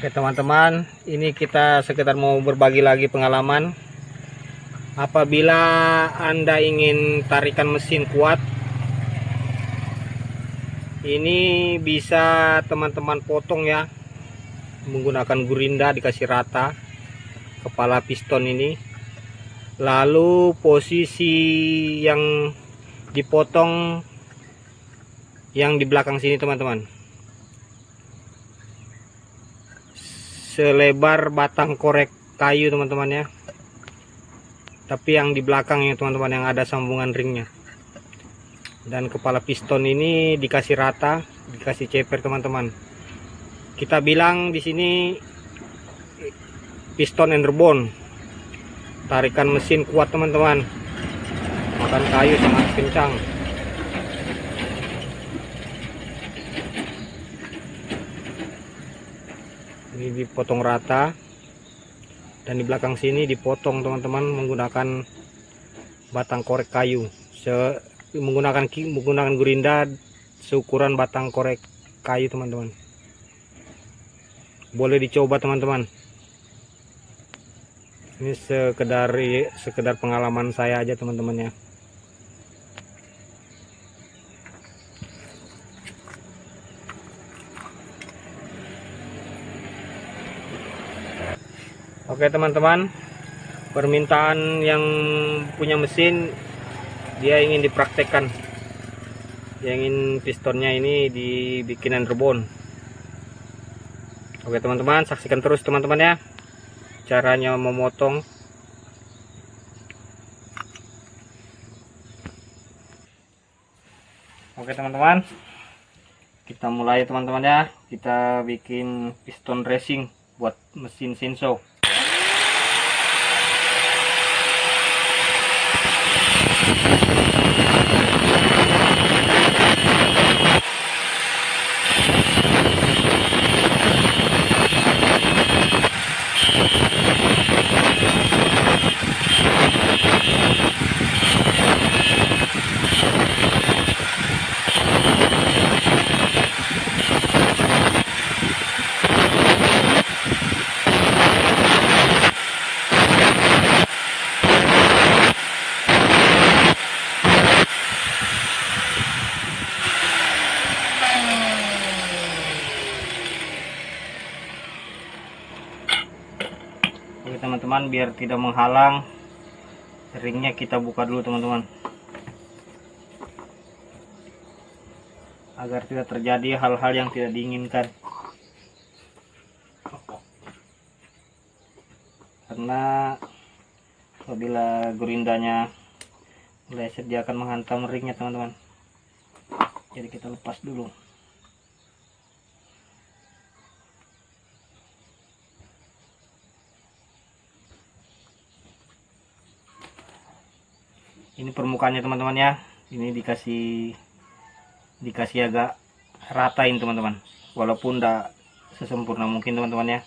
Oke teman-teman, ini kita sekedar mau berbagi lagi pengalaman. Apabila Anda ingin tarikan mesin kuat, ini bisa teman-teman potong ya, menggunakan gurinda, dikasih rata kepala piston ini. Lalu posisi yang dipotong yang di belakang sini teman-teman, selebar batang korek kayu teman-teman ya, tapi yang di belakang ya teman-teman, yang ada sambungan ringnya. Dan kepala piston ini dikasih rata, dikasih ceper teman-teman. Kita bilang di sini piston Enderbone, tarikan mesin kuat teman-teman, makan kayu sangat kencang. Ini dipotong rata, dan di belakang sini dipotong teman-teman menggunakan batang korek kayu, menggunakan gurinda seukuran batang korek kayu teman-teman. Boleh dicoba teman-teman. Ini sekedar pengalaman saya aja teman-teman ya. Oke teman-teman, permintaan yang punya mesin, dia ingin dipraktekkan, dia ingin pistonnya ini dibikin Enderbone. Oke teman-teman, saksikan terus teman-teman ya caranya memotong. Oke teman-teman, kita mulai teman-teman ya. Kita bikin piston racing buat mesin Shinso. Oke teman-teman, biar tidak menghalang, ringnya kita buka dulu teman-teman, agar tidak terjadi hal-hal yang tidak diinginkan. Karena apabila gurindanya meleset, dia akan menghantam ringnya teman-teman. Jadi kita lepas dulu. Ini permukaannya teman-teman ya, ini dikasih agak ratain teman-teman, walaupun tidak sesempurna mungkin teman-teman ya.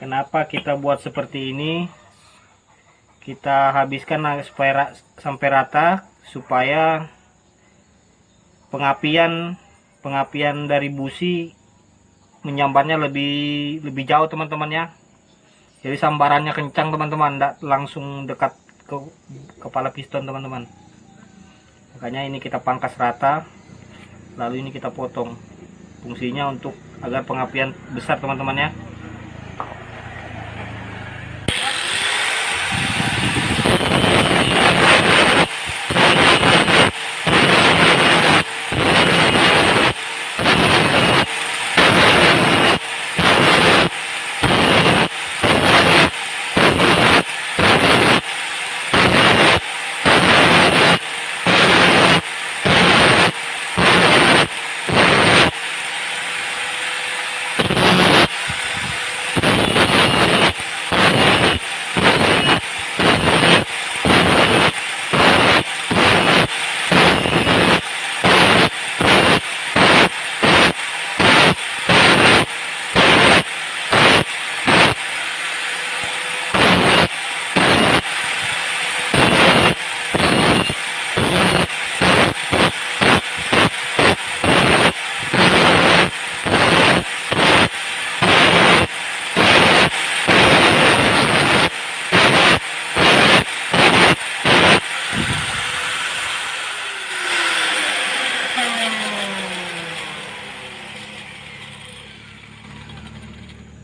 Kenapa kita buat seperti ini? Kita habiskan sampai rata supaya pengapian dari busi menyambarnya lebih jauh teman-teman ya. Jadi sambarannya kencang teman-teman, tidak langsung dekat ke kepala piston teman-teman. Makanya ini kita pangkas rata, lalu ini kita potong. Fungsinya untuk agar pengapian besar teman-teman ya.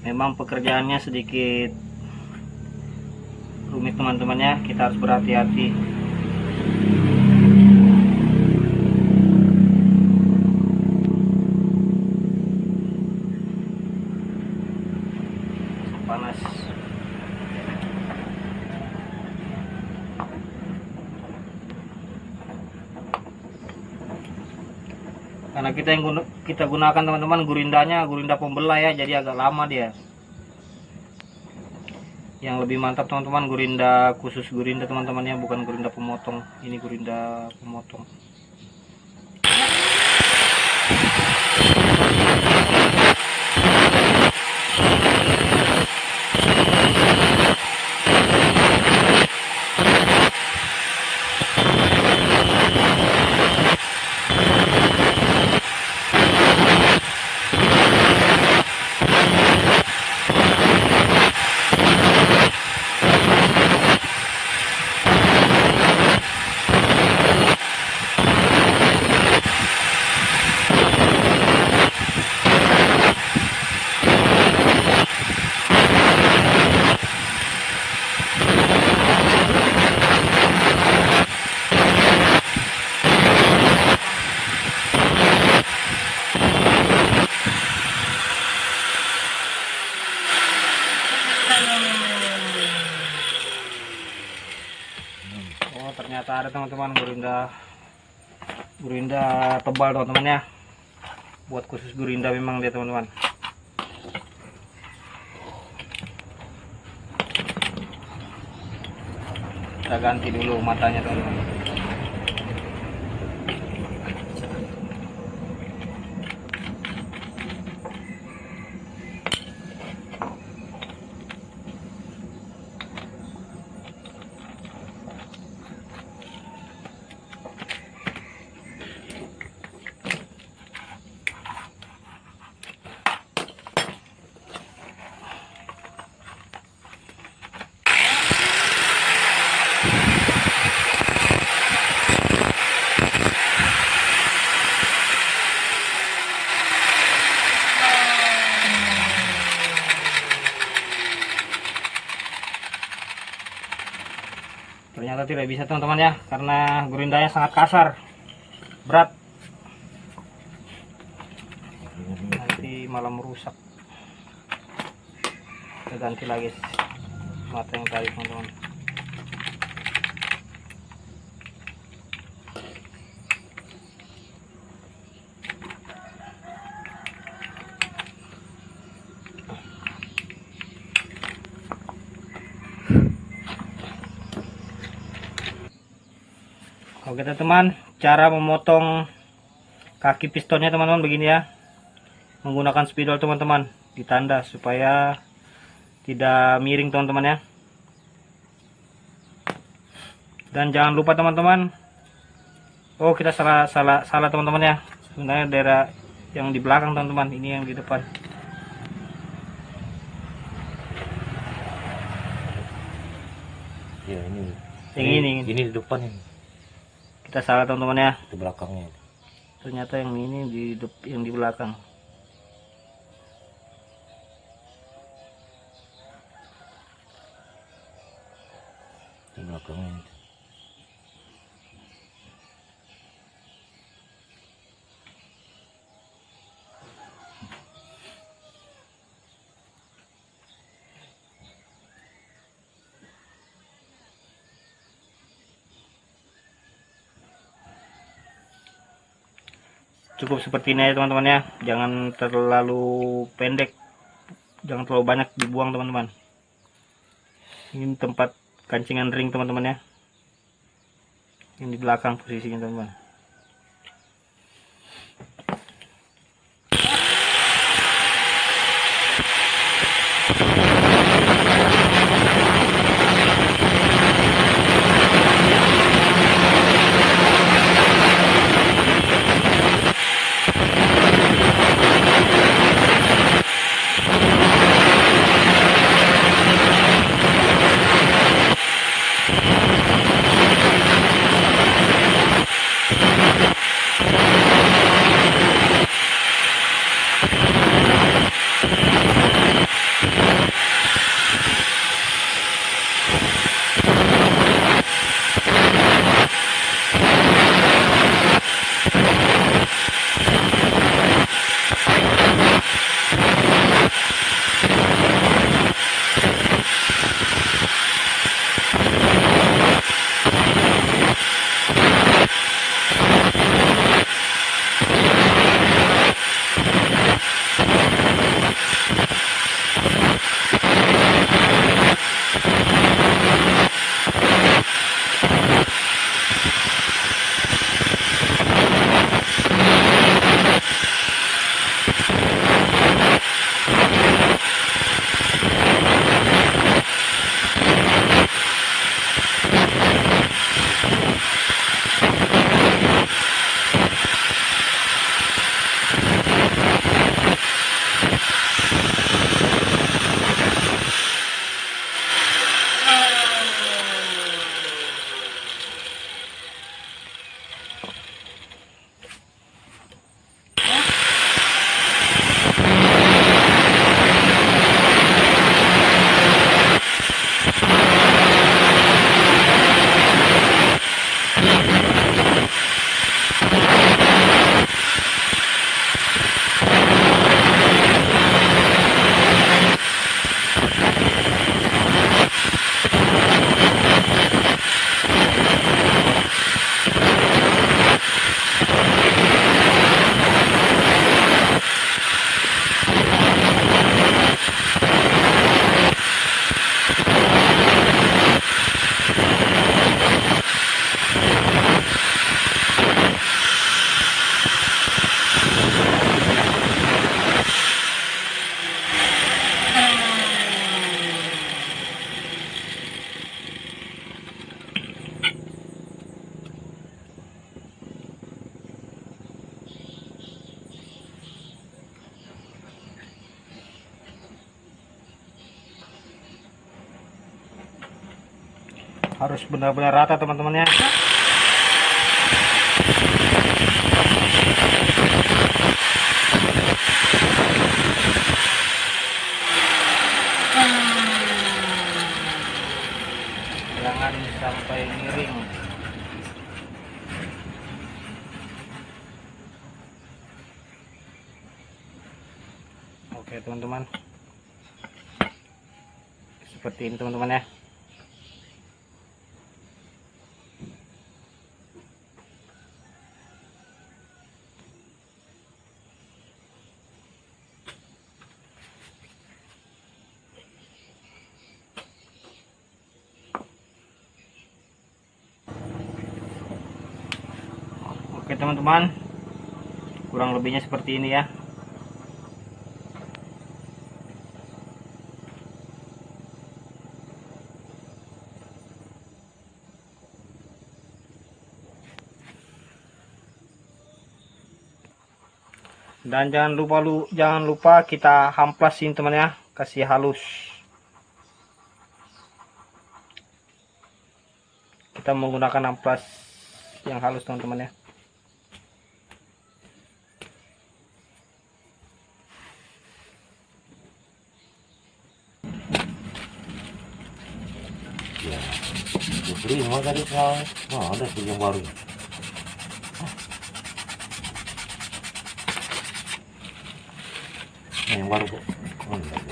Memang pekerjaannya sedikit rumit teman-teman ya, kita harus berhati-hati. Panas. Karena kita gunakan teman-teman gurinda pembelah ya, jadi agak lama dia. Yang lebih mantap teman-teman gurinda khusus gurinda teman-teman ya, bukan gurinda pemotong. Ini gurinda pemotong. Oh, ternyata ada teman-teman gurinda tebal teman-teman ya. Buat khusus gurinda memang dia teman-teman. Kita ganti dulu matanya teman-teman. Ternyata tidak bisa teman-teman ya, karena gurindanya sangat kasar, berat, nanti malah merusak. Kita ganti lagi mata yang tadi teman-teman. Oke teman-teman, cara memotong kaki pistonnya teman-teman begini ya, menggunakan spidol teman-teman, ditanda supaya tidak miring teman-teman ya. Dan jangan lupa teman-teman, oh kita salah teman-teman ya, sebenarnya daerah yang di belakang teman-teman, ini yang di depan. Ya ini. Yang ini di depan ini. Kita salah teman-teman ya. Di belakangnya. Ternyata yang ini yang di belakang. Di belakangnya. Cukup seperti ini ya teman-teman ya, jangan terlalu pendek, jangan terlalu banyak dibuang teman-teman. Ini tempat kancingan ring teman-teman ya, yang di belakang posisinya teman-teman. Harus benar-benar rata teman-teman ya. Jangan sampai miring. Oke teman-teman, seperti ini teman-teman ya. Oke teman-teman, kurang lebihnya seperti ini ya. Dan jangan lupa kita hamplasin teman ya, kasih halus. Kita menggunakan amplas yang halus teman-teman ya. Ya, terima tadi soal. Oh, ada tuh yang baru. Nah, yang baru kok. Oh, enggak.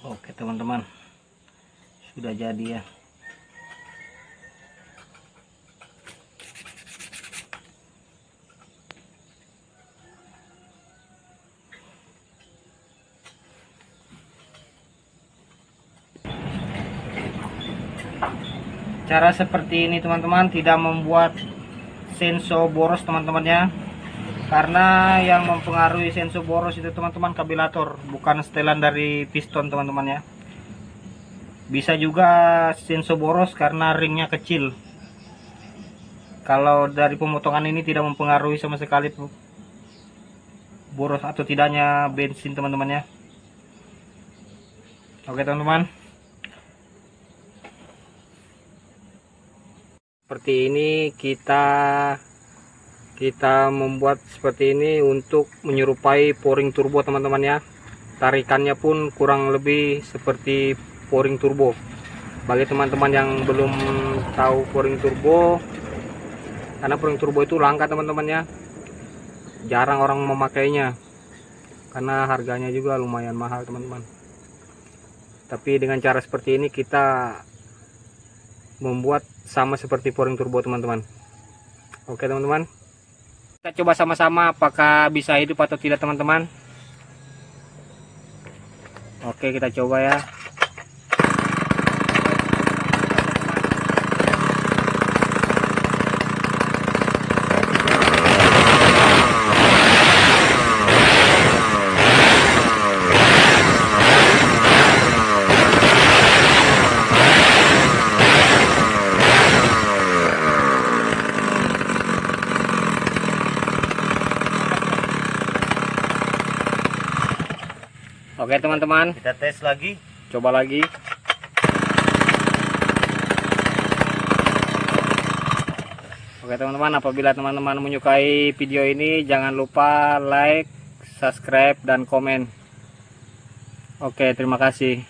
Oke teman-teman, sudah jadi ya. Cara seperti ini teman-teman tidak membuat senso boros teman-teman ya. Karena yang mempengaruhi senso boros itu teman-teman kabelator, bukan setelan dari piston teman-teman ya. Bisa juga senso boros karena ringnya kecil. Kalau dari pemotongan ini tidak mempengaruhi sama sekali boros atau tidaknya bensin teman-teman ya. Oke teman-teman, seperti ini kita membuat seperti ini untuk menyerupai pouring turbo teman-teman ya. Tarikannya pun kurang lebih seperti pouring turbo. Bagi teman-teman yang belum tahu pouring turbo, karena pouring turbo itu langka teman-teman ya, jarang orang memakainya karena harganya juga lumayan mahal teman-teman. Tapi dengan cara seperti ini kita membuat sama seperti pouring turbo teman-teman. Oke teman-teman, kita coba sama-sama apakah bisa hidup atau tidak teman-teman. Oke, kita coba ya. Oke teman-teman, Kita tes lagi. coba lagi. Oke teman-teman, apabila teman-teman menyukai video ini, jangan lupa like, subscribe, dan komen. Oke, terima kasih.